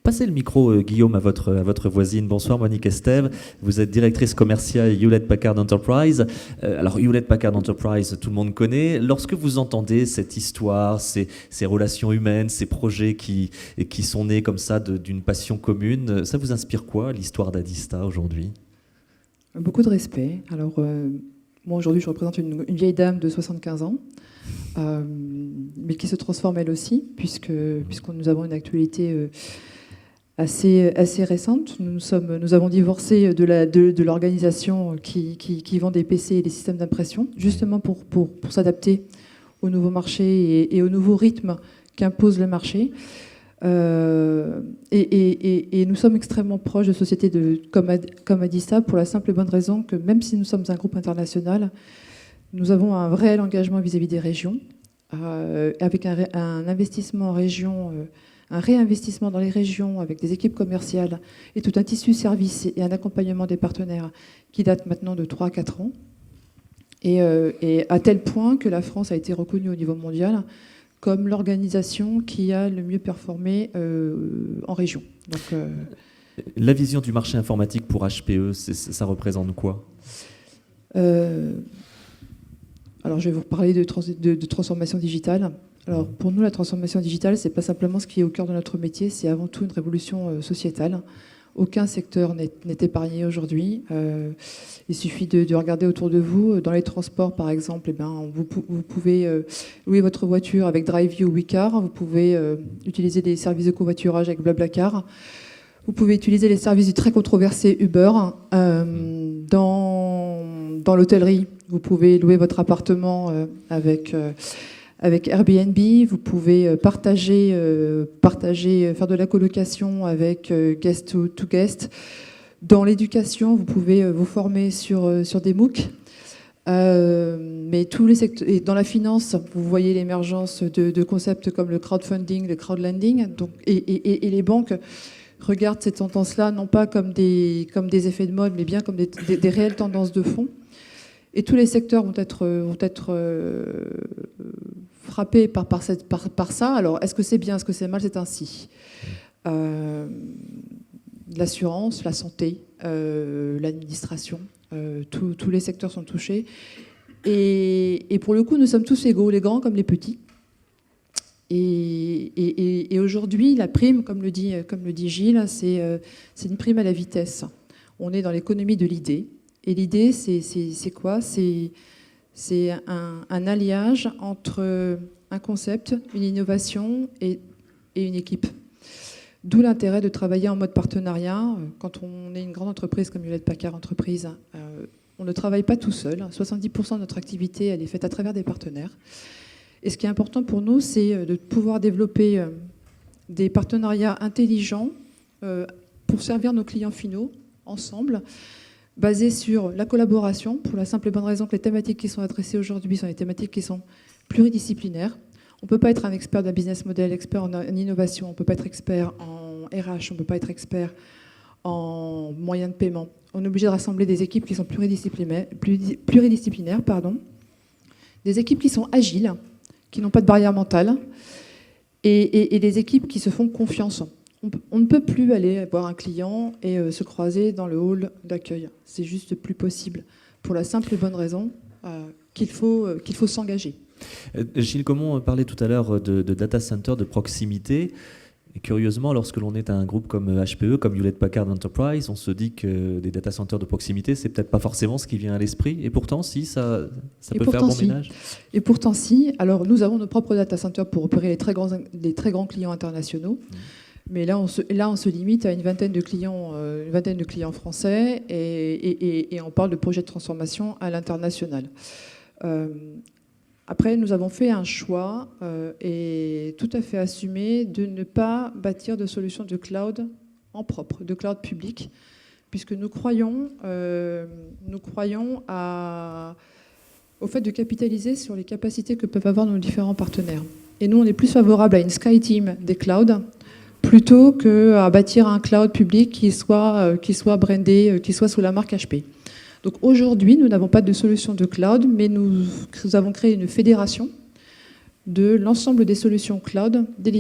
Passez le micro, Guillaume, à votre voisine. Bonsoir, Monique Estève. Vous êtes directrice commerciale Hewlett-Packard Enterprise. Alors, Hewlett-Packard Enterprise, tout le monde connaît. Lorsque vous entendez cette histoire, ces relations humaines, ces projets qui sont nés comme ça d'une passion commune, ça vous inspire quoi, l'histoire d'Adista aujourd'hui ? Beaucoup de respect. Alors, moi, aujourd'hui, je représente une vieille dame de 75 ans, mais qui se transforme elle aussi, puisque nous avons une actualité assez récente. Nous avons divorcé de l'organisation qui vend des PC et des systèmes d'impression, justement pour s'adapter au nouveau marché et au nouveau rythme qu'impose le marché. Et nous sommes extrêmement proches de sociétés comme Adista pour la simple et bonne raison que même si nous sommes un groupe international, nous avons un réel engagement vis-à-vis des régions, avec un investissement en région, un réinvestissement dans les régions avec des équipes commerciales et tout un tissu service et un accompagnement des partenaires qui date maintenant de 3 à 4 ans. Et à tel point que la France a été reconnue au niveau mondial comme l'organisation qui a le mieux performé en région. Donc, la vision du marché informatique pour HPE, ça représente quoi ? Alors, je vais vous parler de transformation digitale. Alors, pour nous, la transformation digitale, c'est pas simplement ce qui est au cœur de notre métier, c'est avant tout une révolution sociétale. Aucun secteur n'est épargné aujourd'hui. Il suffit de regarder autour de vous. Dans les transports, par exemple, vous pouvez louer votre voiture avec Driveview ou WeCar. Vous pouvez utiliser des services de covoiturage avec Blablacar. Vous pouvez utiliser les services du très controversé Uber. Dans l'hôtellerie, vous pouvez louer votre appartement avec Airbnb, vous pouvez partager, faire de la colocation avec guest to guest. Dans l'éducation, vous pouvez vous former sur des MOOC. Mais tous les secteurs, et dans la finance, vous voyez l'émergence de concepts comme le crowdfunding, le crowdlending. Donc, et les banques regardent ces tendances-là non pas comme des effets de mode, mais bien comme des réelles tendances de fond. Et tous les secteurs vont être frappés par ça. Alors, est-ce que c'est bien, est-ce que c'est mal ? C'est ainsi. L'assurance, la santé, l'administration, tous les secteurs sont touchés. Et pour le coup, nous sommes tous égaux, les grands comme les petits. Et aujourd'hui, la prime, comme le dit Gilles, c'est une prime à la vitesse. On est dans l'économie de l'idée. Et l'idée, c'est quoi ? C'est un alliage entre un concept, une innovation et une équipe. D'où l'intérêt de travailler en mode partenariat. Quand on est une grande entreprise comme Hewlett-Packard Enterprise, on ne travaille pas tout seul. 70% de notre activité, elle est faite à travers des partenaires. Et ce qui est important pour nous, c'est de pouvoir développer des partenariats intelligents pour servir nos clients finaux ensemble, basés sur la collaboration, pour la simple et bonne raison que les thématiques qui sont adressées aujourd'hui sont des thématiques qui sont pluridisciplinaires. On ne peut pas être un expert d'un business model, expert en innovation, on ne peut pas être expert en RH, on ne peut pas être expert en moyens de paiement. On est obligé de rassembler des équipes qui sont pluridisciplinaires, des équipes qui sont agiles, qui n'ont pas de barrière mentale, et des équipes qui se font confiance. On ne peut plus aller voir un client et se croiser dans le hall d'accueil. C'est juste plus possible, pour la simple et bonne raison qu'il faut s'engager. Gilles Comon parlait tout à l'heure de data center de proximité. Et curieusement, lorsque l'on est un groupe comme HPE, comme Hewlett-Packard Enterprise, on se dit que des data centers de proximité, c'est peut-être pas forcément ce qui vient à l'esprit. Et pourtant, si, ça peut faire bon ménage. Et pourtant, si. Alors, nous avons nos propres data centers pour opérer les très grands clients internationaux. Mais là, on se limite à une vingtaine de clients français et on parle de projets de transformation à l'international. Après, nous avons fait un choix et tout à fait assumé de ne pas bâtir de solutions de cloud en propre, de cloud public, puisque nous croyons au fait de capitaliser sur les capacités que peuvent avoir nos différents partenaires. Et nous, on est plus favorable à une Sky Team des clouds plutôt qu'à bâtir un cloud public qui soit brandé, qui soit sous la marque HP. Donc aujourd'hui, nous n'avons pas de solution de cloud, mais nous avons créé une fédération de l'ensemble des solutions cloud délivrées